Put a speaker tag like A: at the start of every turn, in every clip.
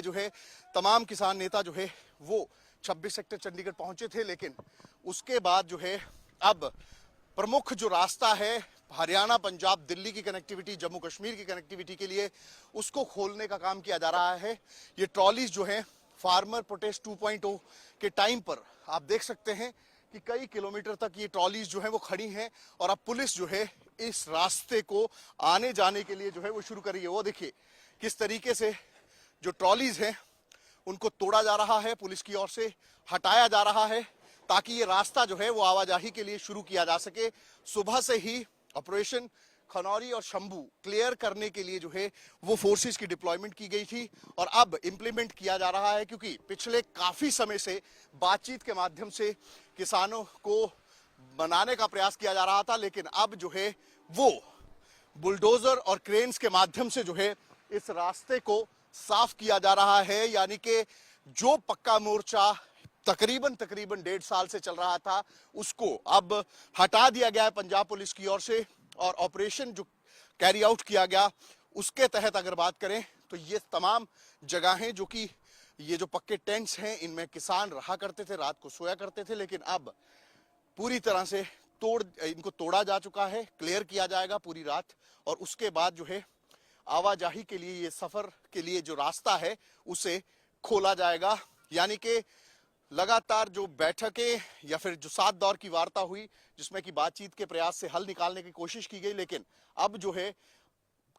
A: जो है तमाम किसान नेता जो है वो 26 सेक्टर चंडीगढ़ पहुंचे थे, लेकिन उसके बाद जो है अब प्रमुख जो रास्ता है हरियाणा, पंजाब, दिल्ली की कनेक्टिविटी, जम्मू कश्मीर की कनेक्टिविटी के लिए, उसको खोलने का काम किया जा रहा है। ये ट्रॉलीज जो है फार्मर प्रोटेस्ट 2.0 के टाइम पर आप देख सकते हैं कि कई किलोमीटर तक ये ट्रॉलीज जो है वो खड़ी हैं और अब पुलिस जो है इस रास्ते को आने जाने के लिए जो है वो शुरू कर रही है। वो देखिए किस तरीके से जो ट्रॉलीज हैं उनको तोड़ा जा रहा है, पुलिस की ओर से हटाया जा रहा है ताकि ये रास्ता जो है वो आवाजाही के लिए शुरू किया जा सके। सुबह से ही ऑपरेशन खनौरी और शंभू क्लियर करने के लिए जो है वो फोर्सेस की डिप्लॉयमेंट की गई थी और अब इंप्लीमेंट किया जा रहा है, क्योंकि पिछले काफी समय से बातचीत के माध्यम से किसानों को बनाने का प्रयास किया जा रहा था, लेकिन अब जो है वो बुलडोजर और क्रेन्स के माध्यम से जो है इस रास्ते को साफ किया जा रहा है। यानी कि जो पक्का मोर्चा तकरीबन 1.5 साल से चल रहा था उसको अब हटा दिया गया है पंजाब पुलिस की ओर से, और ऑपरेशन जो कैरी आउट किया गया उसके तहत अगर बात करें तो ये तमाम जगहें जो कि ये जो पक्के टेंट्स हैं इनमें किसान रहा करते थे, रात को सोया करते थे, लेकिन अब पूरी तरह से इनको तोड़ा जा चुका है, क्लियर किया जाएगा पूरी रात और उसके बाद जो है आवाजाही के लिए, ये सफर के लिए जो रास्ता है उसे खोला जाएगा। यानी कि लगातार जो बैठकें या फिर जो 7 दौर की वार्ता हुई जिसमें कि बातचीत के प्रयास से हल निकालने की कोशिश की गई, लेकिन अब जो है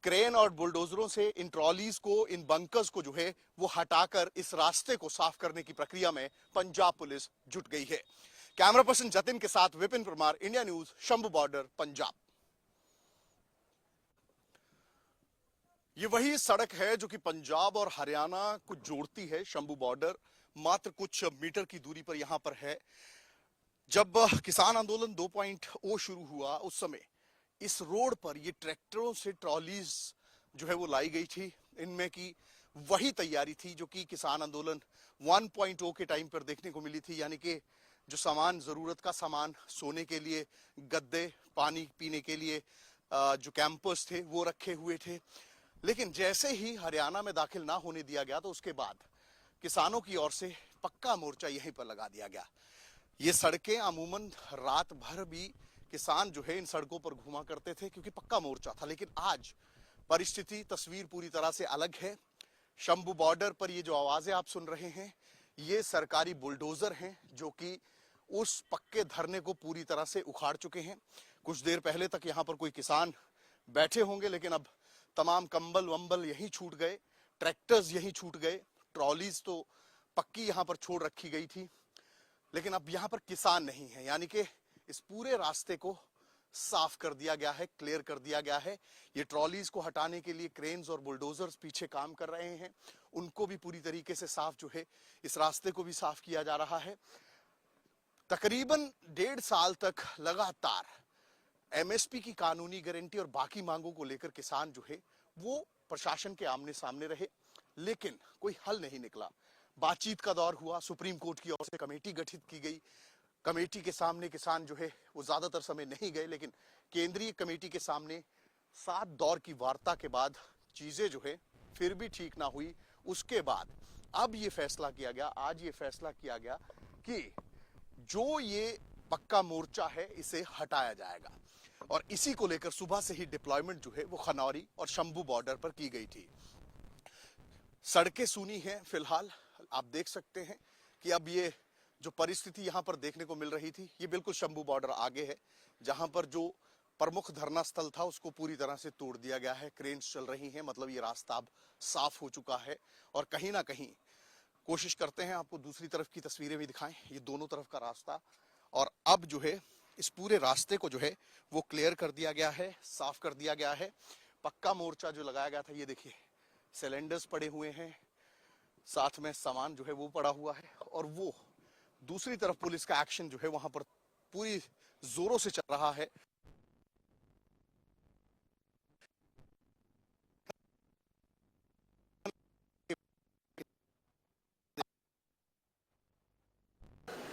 A: क्रेन और बुलडोजरों से इन ट्रॉलीज को, इन बंकर्स को जो है वो हटाकर इस रास्ते को साफ करने की प्रक्रिया में पंजाब पुलिस जुट गई है। कैमरा पर्सन जतिन के साथ Vipin Parmar, India news, Shambhu border, Punjab. ये वही सड़क है जो कि पंजाब और हरियाणा को जोड़ती है। शंभू बॉर्डर मात्र कुछ मीटर की दूरी पर यहां पर है। जब किसान आंदोलन 2.0 शुरू हुआ उस समय इस रोड पर ये ट्रैक्टरों से ट्रॉलीज जो है वो लाई गई थी। इनमें की वही तैयारी थी जो कि किसान आंदोलन 1.0 के टाइम पर देखने को मिली थी। यानी कि जो सामान, जरूरत का सामान, सोने के लिए गद्दे, पानी पीने के लिए जो कैंपर्स थे वो रखे हुए थे। लेकिन जैसे ही हरियाणा में दाखिल ना होने दिया गया तो उसके बाद किसानों की ओर से पक्का मोर्चा यहीं पर लगा दिया गया। ये सड़कें अमूमन रात भर भी किसान जो है इन सड़कों पर घुमा करते थे क्योंकि पक्का मोर्चा था, लेकिन आज परिस्थिति, तस्वीर पूरी तरह से अलग है। शंभू बॉर्डर पर ये जो आवाजें आप सुन रहे हैं ये सरकारी बुलडोजर हैं जो कि उस पक्के धरने को पूरी तरह से उखाड़ चुके हैं। कुछ देर पहले तक यहाँ पर कोई किसान बैठे होंगे, लेकिन अब तमाम कंबल वंबल यहीं छूट गए, ट्रैक्टर्स यहीं छूट गए, ट्रॉलीज तो पक्की यहाँ पर छोड़ रखी गई थी, लेकिन अब यहाँ पर किसान नहीं है। यानी कि इस पूरे रास्ते को साफ कर दिया गया है, क्लियर कर दिया गया है। ये ट्रॉलीज को हटाने के लिए क्रेन्स और बुलडोजर्स पीछे काम कर रहे हैं, उनको भी पूरी तरीके से साफ जो है, इस रास्ते को भी साफ किया जा रहा है। तकरीबन 1.5 साल तक लगातार एमएसपी की कानूनी गारंटी और बाकी मांगों को लेकर किसान जो है वो प्रशासन के आमने सामने रहे, लेकिन कोई हल नहीं निकला। बातचीत का दौर हुआ, सुप्रीम कोर्ट की ओर से कमेटी गठित की गई। कमेटी के सामने किसान जो है वो ज्यादातर समय नहीं गए, लेकिन केंद्रीय कमेटी के सामने 7 दौर की वार्ता के बाद चीजें जो है फिर भी ठीक ना हुई। उसके बाद अब ये फैसला किया गया, आज ये फैसला किया गया कि जो ये पक्का मोर्चा है इसे हटाया जाएगा और इसी को लेकर सुबह से ही डिप्लॉयमेंट जो है वो खनौरी और शंभू बॉर्डर पर की गई थी। सड़कें सूनी हैं फिलहाल, आप देख सकते हैं कि अब ये जो परिस्थिति यहां पर देखने को मिल रही थी ये बिल्कुल शंभू बॉर्डर आगे है, जहां पर जो प्रमुख धरना स्थल था उसको पूरी तरह से तोड़ दिया गया है। क्रेन्स चल रही हैं, मतलब ये रास्ता अब साफ हो चुका है और कहीं ना कहीं कोशिश करते हैं आपको दूसरी तरफ की तस्वीरें भी दिखाएं। ये दोनों तरफ का रास्ता, और अब जो है इस पूरे रास्ते को जो है वो क्लियर कर दिया गया है, साफ कर दिया गया है। पक्का मोर्चा जो लगाया गया था, ये देखिए सिलेंडर्स पड़े हुए हैं, साथ में सामान जो है वो पड़ा हुआ है, और वो दूसरी तरफ पुलिस का एक्शन जो है वहां पर पूरी जोरों से चल रहा है।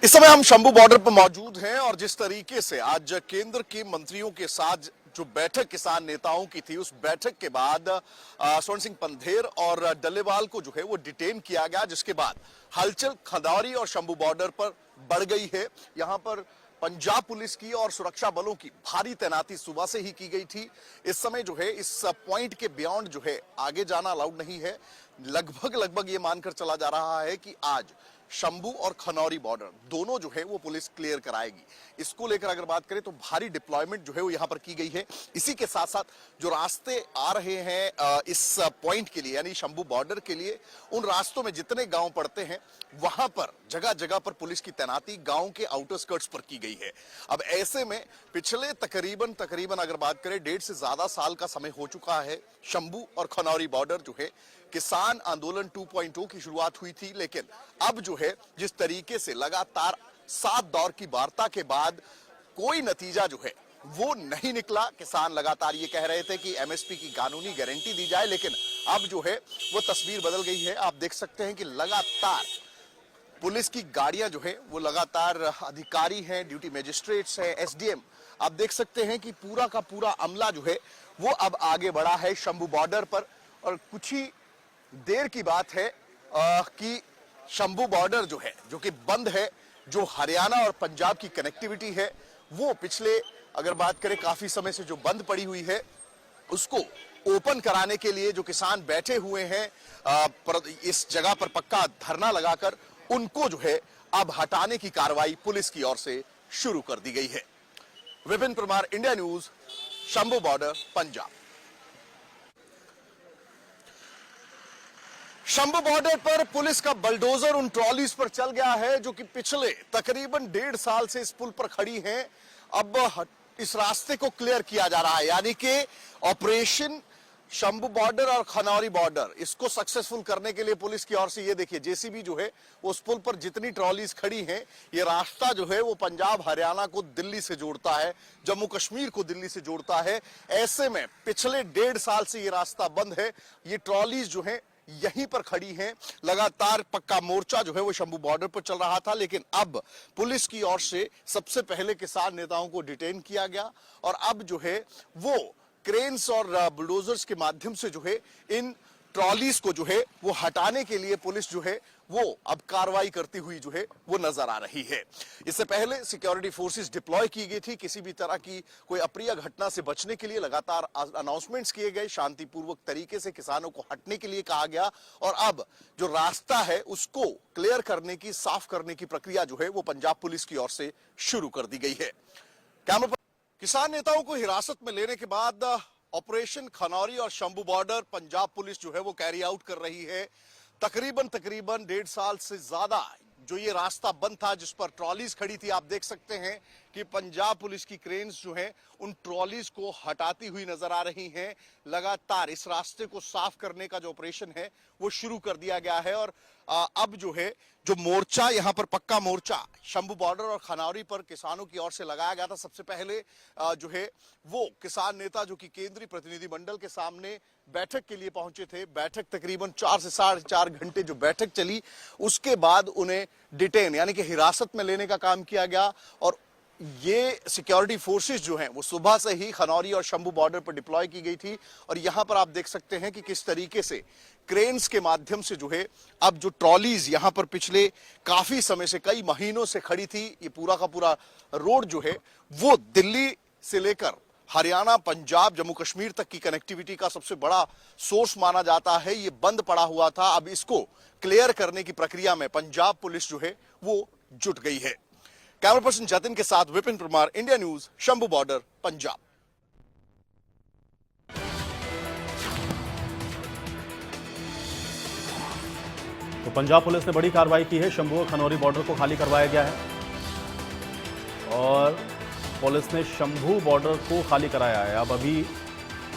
A: इस समय हम शंभू बॉर्डर पर मौजूद हैं और जिस तरीके से आज केंद्र के मंत्रियों के साथ जो बैठक किसान नेताओं की थी, उस बैठक के बाद स्वर्ण सिंह पंधेर और डल्लेवाल को जो है वो डिटेन किया गया, जिसके बाद हलचल खनौरी और शंभू बॉर्डर पर बढ़ गई है। यहां पर पंजाब पुलिस की और सुरक्षा बलों की भारी तैनाती सुबह से ही की गई थी। इस समय जो है इस पॉइंट के बियॉन्ड जो है आगे जाना अलाउड नहीं है। लगभग ये मानकर चला जा रहा है कि आज शंभू और खनौरी बॉर्डर दोनों जो है वो पुलिस क्लियर कराएगी। इसको लेकर अगर बात करें तो भारी डिप्लॉयमेंट जो है वो यहां पर की गई है। इसी के साथ साथ जो रास्ते आ रहे हैं इस पॉइंट के लिए, यानी शंभू बॉर्डर के लिए, उन रास्तों में जितने गांव पड़ते हैं वहां पर जगह जगह पर पुलिस की तैनाती गांव के आउटर स्कर्ट्स पर की गई है। अब ऐसे में पिछले तकरीबन अगर बात करें 1.5 से ज्यादा साल का समय हो चुका है। शंभू और खनौरी बॉर्डर जो है किसान आंदोलन 2.0 की शुरुआत हुई थी, लेकिन अब जो है जिस तरीके से लगातार 7 दौर की वार्ता के बाद कोई नतीजा जो है वो नहीं निकला। किसान लगातार ये कह रहे थे कि एमएसपी की कानूनी गारंटी दी जाए, लेकिन अब जो है वो तस्वीर बदल गई है। आप देख सकते हैं कि लगातार पुलिस की गाड़ियां जो है वो लगातार अधिकारी हैं, ड्यूटी मजिस्ट्रेट्स हैं, एसडीएम, आप देख सकते हैं कि पूरा का पूरा अमला जो है वो अब आगे बढ़ा है शंभू बॉर्डर पर। और कुछ ही देर की बात है कि शंभू बॉर्डर जो है, जो कि बंद है, जो हरियाणा और पंजाब की कनेक्टिविटी है, वो पिछले अगर बात करें काफी समय से जो बंद पड़ी हुई है, उसको ओपन कराने के लिए जो किसान बैठे हुए हैं इस जगह पर पक्का धरना लगाकर, उनको जो है अब हटाने की कार्रवाई पुलिस की ओर से शुरू कर दी गई है। Vipin Parmar, India news, Shambhu border, Punjab. Shambhu border पर पुलिस का बलडोजर उन ट्रॉलीज पर चल गया है जो कि पिछले तकरीबन 1.5 साल से इस पुल पर खड़ी हैं। अब इस रास्ते को क्लियर किया जा रहा है, यानी कि ऑपरेशन शंभू बॉर्डर और खनौरी बॉर्डर, इसको सक्सेसफुल करने के लिए पुलिस की ओर से ये देखिए जेसीबी जो है उस पुल पर जितनी ट्रॉलीज खड़ी हैं, ये रास्ता जो है वो पंजाब हरियाणा को दिल्ली से जोड़ता है, जम्मू कश्मीर को दिल्ली से जोड़ता है। ऐसे में पिछले 1.5 साल से ये रास्ता बंद है। ये ट्रॉलीज जो है यहीं पर खड़ी हैं। लगातार पक्का मोर्चा जो है वो शंभू बॉर्डर पर चल रहा था, लेकिन अब पुलिस की ओर से सबसे पहले किसान नेताओं को डिटेन किया गया और अब जो है वो क्रेन्स और बुलडोजर्स के माध्यम से जो है इन ट्रॉलीज को जो है वो हटाने के लिए पुलिस जो है वो अब कार्रवाई करती हुई जो है वो नजर आ रही है। इससे पहले सिक्योरिटी फोर्सेस डिप्लॉय की गई थी। किसी भी तरह की कोई अप्रिय घटना से बचने के लिए लगातार अनाउंसमेंट्स किए गए, शांतिपूर्वक तरीके से किसानों को हटने के लिए कहा गया और अब जो रास्ता है उसको क्लियर करने की, साफ करने की प्रक्रिया जो है वो पंजाब पुलिस की ओर से शुरू कर दी गई है। कैमरा पर किसान नेताओं को हिरासत में लेने के बाद ऑपरेशन खनौरी और शंभू बॉर्डर पंजाब पुलिस जो है वो कैरी आउट कर रही है। तकरीबन 1.5 साल से ज्यादा जो ये रास्ता बंद था, जिस पर ट्रॉलीज खड़ी थी, आप देख सकते हैं कि पंजाब पुलिस की क्रेन्स जो हैं उन ट्रॉलीज को हटाती हुई नजर आ रही हैं। लगातार इस रास्ते को साफ करने का जो ऑपरेशन है वो शुरू कर दिया गया है और अब जो है जो मोर्चा यहाँ पर पक्का मोर्चा शंभू बॉर्डर और खनौरी पर किसानों की ओर से लगाया गया था। सबसे पहले जो है वो किसान नेता जो कि केंद्रीय प्रतिनिधिमंडल के सामने बैठक के लिए पहुंचे थे। बैठक तकरीबन 4 से 4.5 घंटे जो बैठक चली, उसके बाद उन्हें डिटेन यानी कि हिरासत में लेने का काम किया गया और ये सिक्योरिटी फोर्सेस जो हैं वो सुबह से ही खनौरी और शंभू बॉर्डर पर डिप्लॉय की गई थी और यहां पर आप देख सकते हैं कि किस तरीके से क्रेन्स के माध्यम से जो है अब जो ट्रॉलीज यहां पर पिछले काफी समय से, कई महीनों से खड़ी थी, ये पूरा का पूरा रोड जो है वो दिल्ली से लेकर हरियाणा, पंजाब, जम्मू कश्मीर तक की कनेक्टिविटी का सबसे बड़ा सोर्स माना जाता है, ये बंद पड़ा हुआ था। अब इसको क्लियर करने की प्रक्रिया में पंजाब पुलिस जो है वो जुट गई है। कैमरा पर्सन जतिन के साथ Vipin Parmar, India news, Shambhu border, Punjab.
B: तो पंजाब पुलिस ने बड़ी कार्रवाई की है। शंभू और खनौरी बॉर्डर को खाली करवाया गया है और पुलिस ने शंभू बॉर्डर को खाली कराया है। अब अभी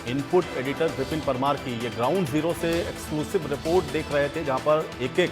B: इनपुट एडिटर विपिन परमार की ये ग्राउंड जीरो से एक्सक्लूसिव रिपोर्ट देख रहे थे, जहां पर एक एक